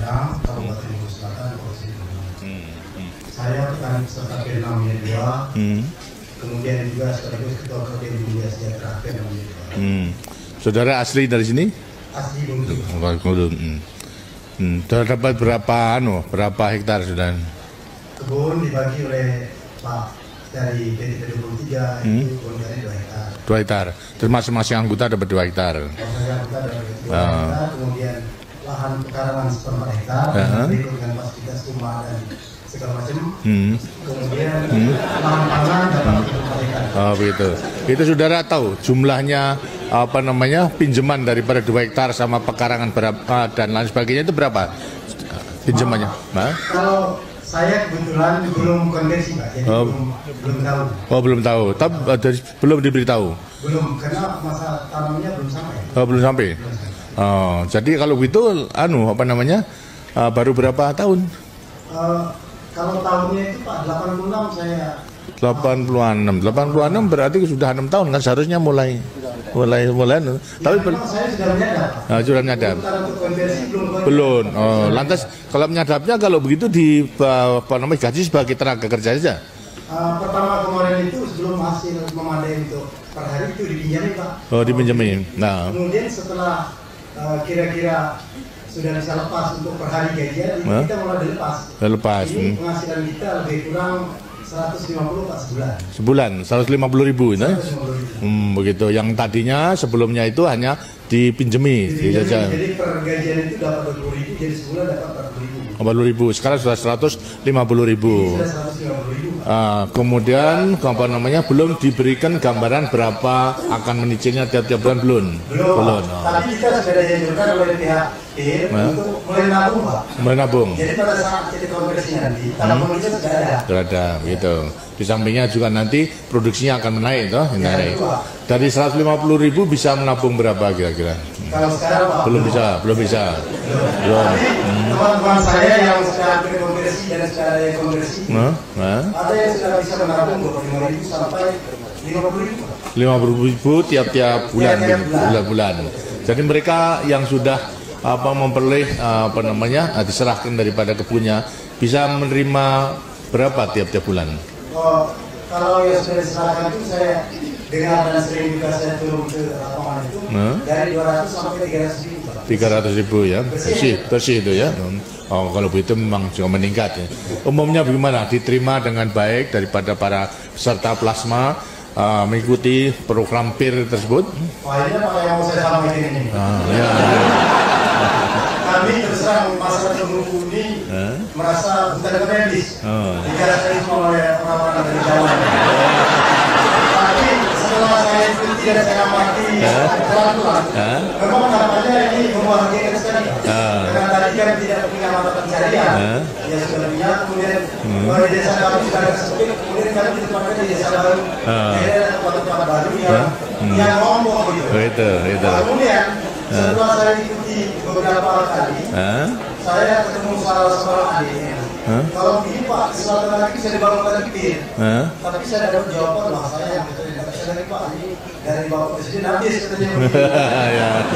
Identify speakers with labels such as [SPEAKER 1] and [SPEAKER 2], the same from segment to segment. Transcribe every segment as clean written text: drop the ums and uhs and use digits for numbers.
[SPEAKER 1] Padang, Kabupaten Bogor Selatan, Provinsi Bogor. Saya petani peserta P6 Unit 2, kemudian juga sekaligus Ketua Kodim Dunia Sejahtera P6 Unit 2.
[SPEAKER 2] Saudara asli dari sini?
[SPEAKER 1] Asli Bengkulu.
[SPEAKER 2] Sudah dapat berapa hektar sudah?
[SPEAKER 1] Kebun dibagi oleh Pak dari PTP 23 itu kebunnya 2 hektar.
[SPEAKER 2] 2 hektar. Terus masing-masing anggota dapat 2 hektar.
[SPEAKER 1] Masing-masing anggota dapat 2 hektar, kemudian lahan pekarangan 1/4 hektar, berikut dengan fasilitas rumah dan segala macam. Kemudian lahan pangan dapat 1/4 hektar.
[SPEAKER 2] Oh begitu. Itu saudara tahu jumlahnya pinjaman daripada 2 hektar sama pekarangan berapa dan lain sebagainya itu berapa pinjamannya?
[SPEAKER 1] Kalau saya kebetulan belum konversi Pak, jadi belum tahu.
[SPEAKER 2] Oh belum tahu, tapi belum diberitahu.
[SPEAKER 1] Belum, karena masa tanamnya belum sampai.
[SPEAKER 2] Oh belum sampai. Oh jadi kalau begitu baru berapa tahun?
[SPEAKER 1] Kalau tahunnya itu Pak 86 saya.
[SPEAKER 2] 86 berarti sudah 6 tahun kan seharusnya mulai. Tapi
[SPEAKER 1] saya sudah menyadap.
[SPEAKER 2] Sudah menyadap. Belum. Oh, lantas kalau menyadapnya kalau begitu gaji sebagai tenaga kerja saja.
[SPEAKER 1] Pertama kemarin itu sebelum hasil memadai untuk per hari itu dipinjamin Pak.
[SPEAKER 2] Oh dipinjamin. Nah.
[SPEAKER 1] Kemudian setelah kira-kira sudah bisa lepas untuk per hari gajian, kita mulai dilepas. Ini penghasilan kita lebih kurang 150 Pak sebulan. 150.000
[SPEAKER 2] itu? Begitu. Yang tadinya sebelumnya itu hanya dipinjemi.
[SPEAKER 1] Jadi per gajian itu dapat 20.000, jadi sebulan dapat 40.000.
[SPEAKER 2] 40.000. Sekarang sudah 150.000. Kemudian belum diberikan gambaran berapa akan menyicilnya tiap-tiap bulan belum.
[SPEAKER 1] Tapi kita sudah dianjurkan oleh pihak untuk mulai nabung Pak.
[SPEAKER 2] Menabung.
[SPEAKER 1] Jadi pada saat jadi konversi nanti, tabungan itu sudah ada.
[SPEAKER 2] Sudah ada, gitu. Di sampingnya juga nanti produksinya akan menaik, toh? Dari 150.000 bisa menabung berapa kira-kira?
[SPEAKER 1] Kalau sekarang Pak,
[SPEAKER 2] belum bisa.
[SPEAKER 1] Teman-teman saya yang sudah konversi dan sudah ada yang konversi, ada yang sudah bisa menabung 25.000 sampai 50.000.
[SPEAKER 2] 50.000 tiap-tiap bulan. Jadi mereka yang sudah memperoleh diserahkan daripada kebunnya bisa menerima berapa tiap-tiap bulan?
[SPEAKER 1] Kalau yang sudah diserahkan itu saya dengar dan sering juga saya turun ke lapangan itu dari 200 sampai 300.000.
[SPEAKER 2] 300.000 ya, bersih itu ya. Oh kalau begitu memang juga meningkat ya. Umumnya bagaimana? Diterima dengan baik daripada para peserta plasma mengikuti program PIR tersebut?
[SPEAKER 1] Ini Pak yang mau saya sampaikan ini. Kami terus terang masyarakat Bengkulu ini merasa bukan medis. Dikasih oleh orang-orang dari Jawa. Tapi setelah saya ikuti dan saya amati pelan-pelan, memang harapannya ini membahagiakan sekali. Karena tadi kan tidak punya mata pencarian, ya sudah punya, kemudian di desa kami sudah ada sempit, kemudian kami ditempatkan di desa baru, ada tempat-tempat baru yang ngomong gitu. Kemudian setelah saya ikuti beberapa kali, saya ketemu salah adiknya. Kalau begini Pak, selatan lagi bisa dibangunkan lagi, tapi saya ada jawaban bahasanya yang betul. Saya Pak, ini dari Bapak Presiden habis katanya.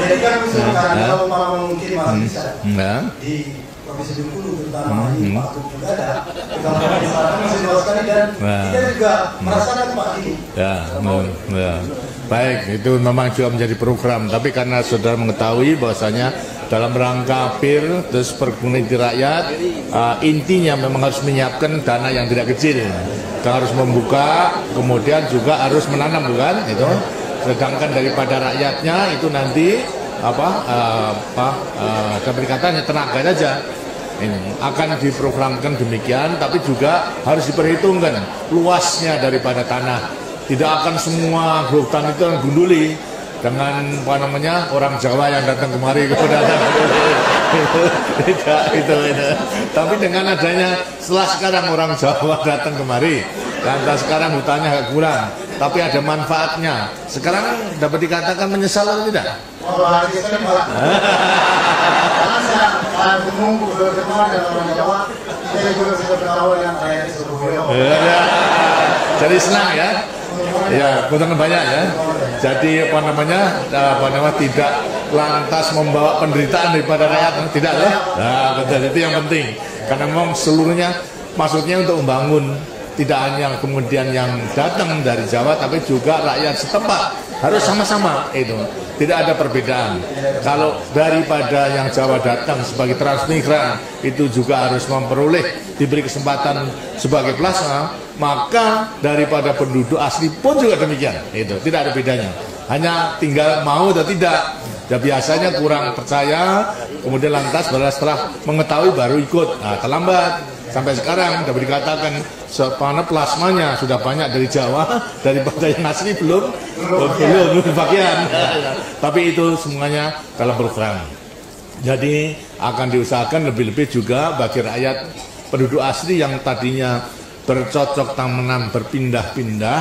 [SPEAKER 1] Jadi kan misalkan kalau malah mungkin masih bisa di Provinsi Bengkulu terutama ini Pak Gub juga ada. Kalau di selatan masih luas sekali dan kita juga merasakan Pak ini.
[SPEAKER 2] Baik, itu memang juga menjadi program. Tapi karena saudara mengetahui bahwasanya dalam rangka PIR terus perkebunan rakyat, intinya memang harus menyiapkan dana yang tidak kecil. Kita harus membuka, kemudian juga harus menanam, bukan? Itu. Sedangkan daripada rakyatnya itu nanti katanya tenaga saja. Ini akan diprogramkan demikian, tapi juga harus diperhitungkan luasnya daripada tanah. Tidak akan semua hutan itu gunduli dengan orang Jawa yang datang kemari tidak itu. Tapi dengan adanya setelah sekarang orang Jawa datang kemari, lantas sekarang hutannya agak kurang, tapi ada manfaatnya. Sekarang dapat dikatakan menyesal atau tidak? Jadi senang ya. Ya, keuntungan banyak ya. Jadi tidak lantas membawa penderitaan daripada rakyat, tidak loh. Nah, betul, itu yang penting. Karena memang seluruhnya maksudnya untuk membangun, tidak hanya kemudian yang datang dari Jawa, tapi juga rakyat setempat harus sama-sama itu. Tidak ada perbedaan. Kalau daripada yang Jawa datang sebagai transmigran itu juga harus memperoleh diberi kesempatan sebagai plasma, maka daripada penduduk asli pun juga demikian. Itu tidak ada bedanya. Hanya tinggal mau atau tidak. Ya, biasanya kurang percaya, kemudian lantas setelah mengetahui baru ikut. Nah, terlambat. Sampai sekarang dapat dikatakan sepana plasmanya sudah banyak dari Jawa, daripada yang asli belum bagian. Tapi itu semuanya dalam program. Jadi akan diusahakan lebih-lebih juga bagi rakyat penduduk asli yang tadinya bercocok tanam berpindah-pindah,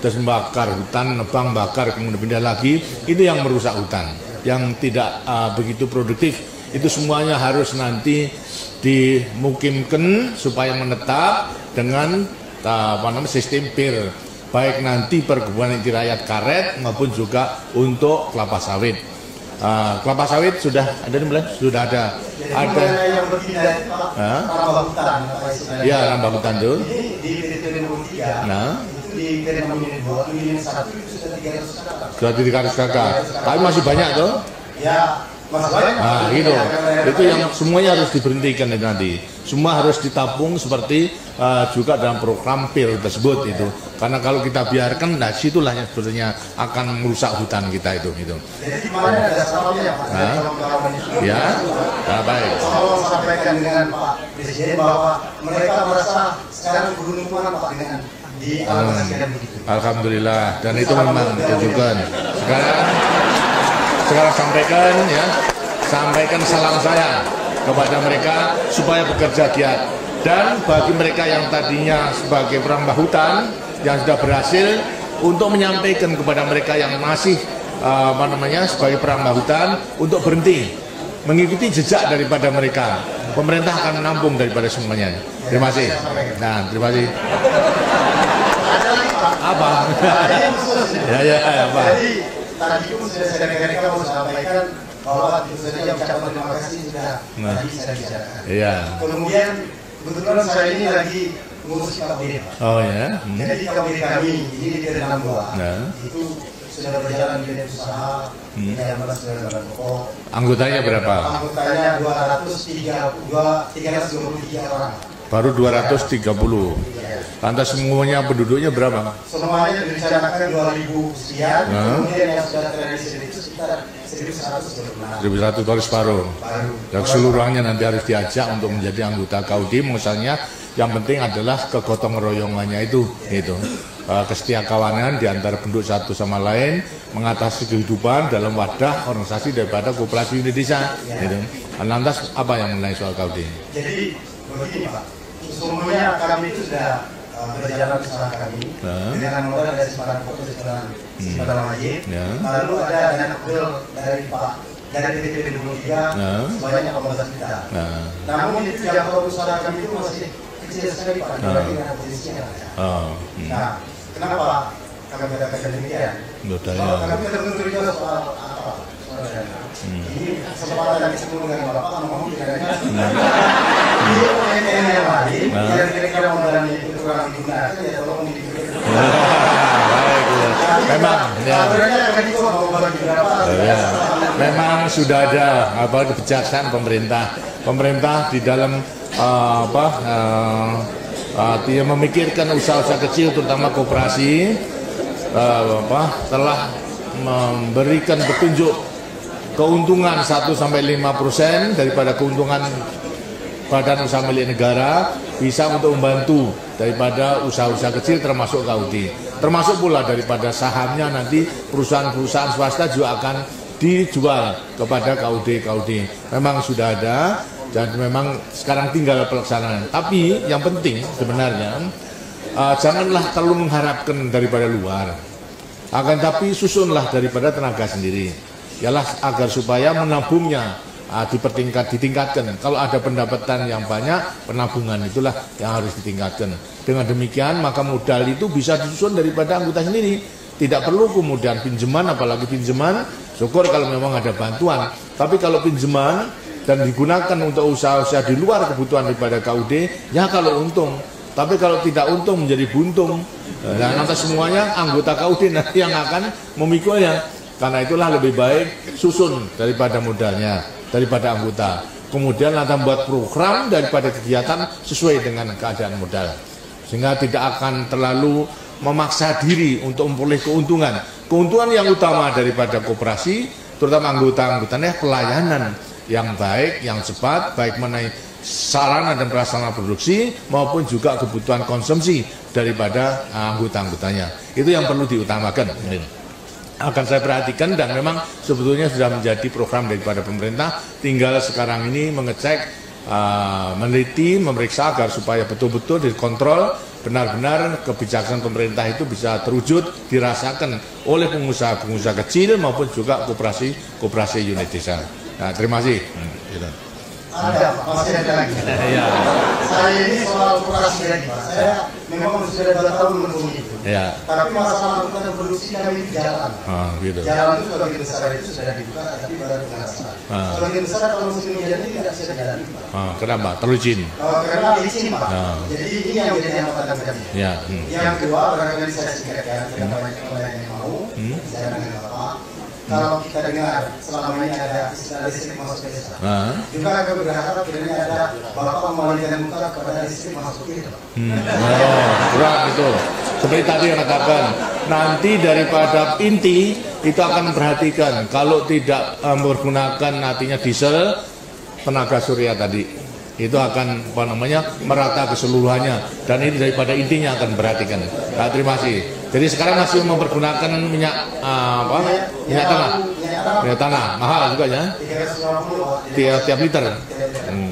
[SPEAKER 2] terus membakar hutan, nebang bakar kemudian pindah lagi, itu yang merusak hutan, yang tidak begitu produktif. Itu semuanya harus nanti dimukimkan supaya menetap dengan sistem PIR, baik nanti perkebunan inti rakyat karet maupun juga untuk kelapa sawit. Kelapa sawit sudah ada di mana? Sudah ada. Ada
[SPEAKER 1] yang berpindah rambah hutan.
[SPEAKER 2] Ya, rambah hutan tuh.
[SPEAKER 1] Di teritorium 3.
[SPEAKER 2] Nah,
[SPEAKER 1] itu di teritorium 2, teritorium 1 itu sudah 300 kakak.
[SPEAKER 2] sudah 300 kakak. Tapi masih banyak tuh.
[SPEAKER 1] Ya, masih banyak.
[SPEAKER 2] Nah, gitu. Itu yang semuanya harus diberhentikan itu nanti. Semua harus ditabung seperti juga dalam program PIR tersebut itu. Karena kalau kita biarkan, nah situlah yang sebetulnya akan merusak hutan kita itu.
[SPEAKER 1] Jadi kemarin ada salahnya Pak.
[SPEAKER 2] Ya, nah, baik.
[SPEAKER 1] Saya sampaikan dengan Pak Presiden bahwa mereka merasa sekarang beruntungan Pak dengan di alokasikan begitu.
[SPEAKER 2] Alhamdulillah, dan itu memang ditunjukkan. Sekarang sampaikan salam saya kepada mereka supaya bekerja giat. Dan bagi mereka yang tadinya sebagai perambah hutan yang sudah berhasil, untuk menyampaikan kepada mereka yang masih sebagai perambah hutan untuk berhenti, mengikuti jejak daripada mereka. Pemerintah akan menampung daripada semuanya. Terima kasih. Nah, terima kasih.
[SPEAKER 1] Ada lagi Pak.
[SPEAKER 2] Apa? Apa?
[SPEAKER 1] Jadi tadi pun sudah saya mereka mau sampaikan bahwa tentu saja ucapan terima kasih sudah tadi saya bicarakan.
[SPEAKER 2] Iya.
[SPEAKER 1] Kemudian kebetulan saya ini lagi ngurus KBD.
[SPEAKER 2] Oh ya.
[SPEAKER 1] Jadi KBD kami ini di Teritorium 62
[SPEAKER 2] Nah.
[SPEAKER 1] itu sudah berjalan di unit usaha, yang sudah berjalan pokok.
[SPEAKER 2] Anggotanya berapa?
[SPEAKER 1] Anggotanya 323 orang.
[SPEAKER 2] Baru 230. Lantas semuanya penduduknya berapa?
[SPEAKER 1] Semuanya direncanakan 2.000 sekian. Kemudian yang sudah terrealisasi itu sekitar 1.126.
[SPEAKER 2] 1.100 baru separuh. Dan keseluruhannya nanti harus diajak untuk menjadi anggota Kaudim. Misalnya yang penting adalah kegotong royongannya itu. Kesetiakawanan di antara penduduk satu sama lain, mengatasi kehidupan dalam wadah organisasi daripada populasi Indonesia. Lantas apa yang mengenai soal Kaudim?
[SPEAKER 1] Jadi begini Pak, sesungguhnya kami itu sudah berjalan usaha kami dengan modal dari Semarang Kota Semarang Wajib. Lalu ada dana kuil dari teritorium 23 sebanyak 15 juta. Namun itu jangkauan usaha kami itu masih kecil sekali Pak, dibanding dengan posisinya. Nah, kenapa kami katakan demikian? Kalau kami tertentu juga soal apa? Soal dana. Ini kesempatan yang ketemu dengan Bapak mohon kiranya di ONN yang lain yang kira-kira modalnya itu kurang digunakan ya tolong diberikan.
[SPEAKER 2] Memang sudah ada kebijaksanaan pemerintah di dalam dia memikirkan usaha-usaha kecil terutama koperasi, telah memberikan petunjuk keuntungan 1-5% daripada keuntungan badan usaha milik negara bisa untuk membantu daripada usaha-usaha kecil termasuk KUD. Termasuk pula daripada sahamnya nanti perusahaan-perusahaan swasta juga akan dijual kepada KUD. Memang sudah ada dan memang sekarang tinggal pelaksanaan. Tapi yang penting sebenarnya janganlah terlalu mengharapkan daripada luar. Akan tapi susunlah daripada tenaga sendiri. Ialah agar supaya menabungnya ditingkatkan. Kalau ada pendapatan yang banyak, penabungan itulah yang harus ditingkatkan. Dengan demikian maka modal itu bisa disusun daripada anggota sendiri. Tidak perlu kemudian pinjaman, apalagi pinjaman, syukur kalau memang ada bantuan. Tapi kalau pinjaman dan digunakan untuk usaha-usaha di luar kebutuhan daripada KUD, ya kalau untung. Tapi kalau tidak untung menjadi buntung. Nah, nanti semuanya anggota KUD nanti yang akan memikulnya. Karena itulah lebih baik susun daripada modalnya, daripada anggota. Kemudian nanti buat program daripada kegiatan sesuai dengan keadaan modal. Sehingga tidak akan terlalu memaksa diri untuk memperoleh keuntungan. Keuntungan yang utama daripada koperasi, terutama anggota-anggotanya, pelayanan yang baik, yang cepat, baik mengenai sarana dan prasarana produksi maupun juga kebutuhan konsumsi daripada anggota-anggotanya. Itu yang perlu diutamakan. Akan saya perhatikan dan memang sebetulnya sudah menjadi program daripada pemerintah. Tinggal sekarang ini mengecek, meneliti, memeriksa agar supaya betul-betul dikontrol benar-benar kebijakan pemerintah itu bisa terwujud, dirasakan oleh pengusaha-pengusaha kecil maupun juga koperasi unit desa. Nah, terima kasih.
[SPEAKER 1] Ada, masih ada lagi.
[SPEAKER 2] Ya.
[SPEAKER 1] Saya ini soal koperasi lagi, Pak. Saya memang sudah 2 tahun menunggu itu.
[SPEAKER 2] Ya.
[SPEAKER 1] Tapi masalah angkutan produksi kami di jalan.
[SPEAKER 2] Gitu.
[SPEAKER 1] Jalan itu sebagian besar itu sudah dibuka, tapi baru pengasapan. Sebagian besar kalau musim hujan ini tidak bisa jalan, Pak.
[SPEAKER 2] Kenapa? Terlalu licin.
[SPEAKER 1] Karena licin, Pak. Jadi ini yang menjadi hambatan kami.
[SPEAKER 2] Ya.
[SPEAKER 1] Yang kedua, barangkali saya singkatkan, tidak banyak orang yang mau. Saya dengan Bapak. Kalau kita dengar selama ini ada istilah listrik masuk ke desa, juga kami berharap kiranya ada Bapak membalikan muka kepada listrik masuk ke desa.
[SPEAKER 2] Kurang itu. Seperti tadi yang katakan, nanti daripada inti itu akan memperhatikan kalau tidak menggunakan nantinya diesel, tenaga surya tadi. Itu akan merata keseluruhannya, dan ini daripada intinya akan perhatikan. Nah, terima kasih. Jadi sekarang masih mempergunakan minyak tanah mahal juga ya, tiap liter.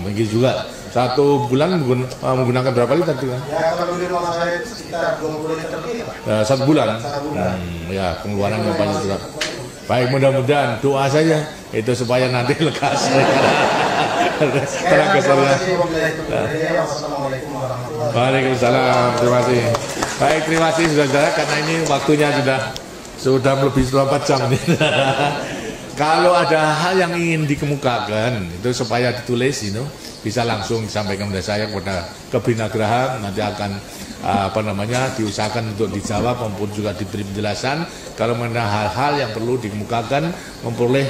[SPEAKER 2] Begitu juga. 1 bulan menggunakan berapa liter juga?
[SPEAKER 1] Ya, kalau di rumah saya itu sekitar 20 liter lebih, Pak.
[SPEAKER 2] 1 bulan. Ya, pengeluarannya banyak juga. Baik, mudah-mudahan doa saja itu supaya nanti lekas. Terima kasih. Waalaikumsalam. Terima kasih. Baik, terima kasih saudara, karena ini waktunya sudah lebih 4 jam. Kalau ada hal yang ingin dikemukakan itu supaya ditulis, bisa langsung disampaikan kepada saya, kepada Kebinagraha, nanti akan diusahakan untuk dijawab maupun juga diberi penjelasan. Kalau mengenai hal-hal yang perlu dikemukakan, memperoleh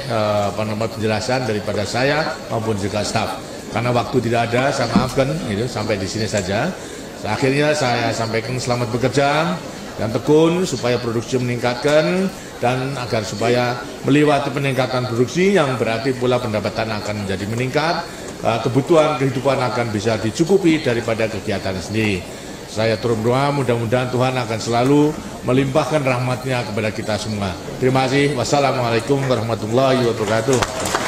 [SPEAKER 2] penjelasan daripada saya maupun juga staf. Karena waktu tidak ada, saya maafkan, sampai di sini saja. Akhirnya saya sampaikan selamat bekerja dan tekun supaya produksi meningkatkan, dan agar supaya melewati peningkatan produksi yang berarti pula pendapatan akan menjadi meningkat, kebutuhan kehidupan akan bisa dicukupi daripada kegiatan sendiri. Saya turun doa, mudah-mudahan Tuhan akan selalu melimpahkan rahmat-Nya kepada kita semua. Terima kasih. Wassalamualaikum warahmatullahi wabarakatuh.